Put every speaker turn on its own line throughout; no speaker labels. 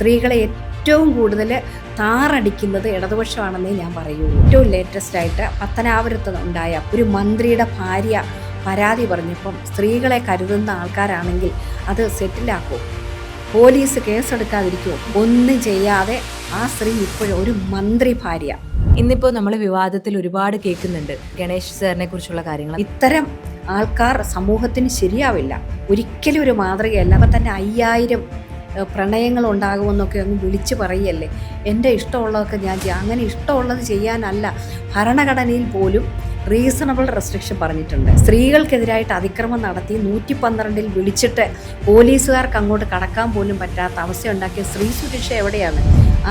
സ്ത്രീകളെ ഏറ്റവും കൂടുതൽ താറടിക്കുന്നത് ഇടതുപക്ഷമാണെന്നേ ഞാൻ പറയൂ. ഏറ്റവും ലേറ്റസ്റ്റായിട്ട് പത്തനാപുരത്ത് ഉണ്ടായ ഒരു മന്ത്രിയുടെ ഭാര്യ പരാതി പറഞ്ഞപ്പം സ്ത്രീകളെ കരുതുന്ന ആൾക്കാരാണെങ്കിൽ അത് സെറ്റിലാക്കുമോ? പോലീസ് കേസെടുക്കാതിരിക്കുമോ? ഒന്നും ചെയ്യാതെ ആ സ്ത്രീ ഇപ്പോഴും ഒരു മന്ത്രി ഭാര്യ.
ഇന്നിപ്പോൾ നമ്മൾ വിവാദത്തിൽ ഒരുപാട് കേൾക്കുന്നുണ്ട് ഗണേഷ് സാറിനെ കുറിച്ചുള്ള കാര്യങ്ങൾ.
ഇത്തരം ആൾക്കാർ സമൂഹത്തിന് ശരിയാവില്ല, ഒരിക്കലും ഒരു മാതൃകയല്ല. അപ്പം തന്നെ 5000 പ്രണയങ്ങൾ ഉണ്ടാകുമെന്നൊക്കെ അങ്ങ് വിളിച്ചു പറയല്ലേ. എൻ്റെ ഇഷ്ടമുള്ളതൊക്കെ ഞാൻ ചെയ്യാം. അങ്ങനെ ഇഷ്ടമുള്ളത് ചെയ്യാനല്ല, ഭരണഘടനയിൽ പോലും റീസണബിൾ റെസ്ട്രിക്ഷൻ പറഞ്ഞിട്ടുണ്ട്. സ്ത്രീകൾക്കെതിരായിട്ട് അതിക്രമം നടത്തി 112 വിളിച്ചിട്ട് പോലീസുകാർക്ക് അങ്ങോട്ട് കടക്കാൻ പോലും പറ്റാത്ത അവസ്ഥയുണ്ടാക്കിയ സ്ത്രീ സുരക്ഷ എവിടെയാണ്?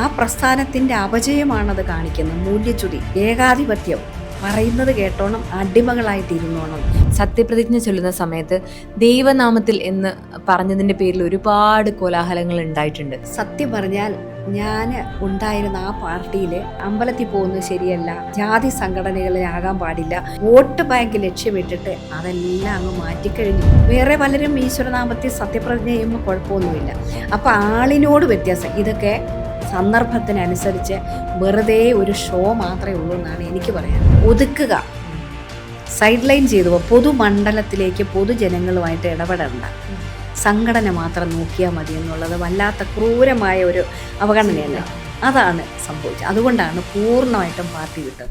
ആ പ്രസ്ഥാനത്തിൻ്റെ അപജയമാണത് കാണിക്കുന്നത്. മൂല്യച്യുതി, ഏകാധിപത്യം, പറയുന്നത് കേട്ടോണം, അടിമകളായിട്ടിരുന്നോണം.
സത്യപ്രതിജ്ഞ ചൊല്ലുന്ന സമയത്ത് ദൈവനാമത്തിൽ എന്ന് പറഞ്ഞതിൻ്റെ പേരിൽ ഒരുപാട് കോലാഹലങ്ങൾ ഉണ്ടായിട്ടുണ്ട്.
സത്യം പറഞ്ഞാൽ ഞാൻ ഉണ്ടായിരുന്ന ആ പാർട്ടിയിൽ അമ്പലത്തിൽ പോകുന്നത് ശരിയല്ല, ജാതി സംഘടനകളിലാകാൻ പാടില്ല, വോട്ട് ബാങ്ക് ലക്ഷ്യമിട്ടിട്ട് അതെല്ലാം അങ്ങ് മാറ്റിക്കഴിഞ്ഞു. വേറെ പലരും ഈശ്വരനാമത്തിൽ സത്യപ്രതിജ്ഞ ചെയ്യുമ്പോൾ കുഴപ്പമൊന്നുമില്ല. അപ്പോൾ ആളിനോട് വ്യത്യാസം. ഇതൊക്കെ സന്ദർഭത്തിനനുസരിച്ച് വെറുതെ ഒരു ഷോ മാത്രമേ ഉള്ളൂ എന്നാണ് എനിക്ക് പറയാൻ. ഒതുക്കുക, സൈഡ് ലൈൻ ചെയ്തു പൊതുമണ്ഡലത്തിലേക്ക് പൊതുജനങ്ങളുമായിട്ട് ഇടപെടേണ്ട, സംഘടന മാത്രം നോക്കിയാൽ മതി എന്നുള്ളത് വല്ലാത്ത ക്രൂരമായ ഒരു അവഗണനയല്ല. അതാണ് സംഭവിച്ചത്. അതുകൊണ്ടാണ് പൂർണ്ണമായിട്ടും പാർട്ടി വിട്ടത്.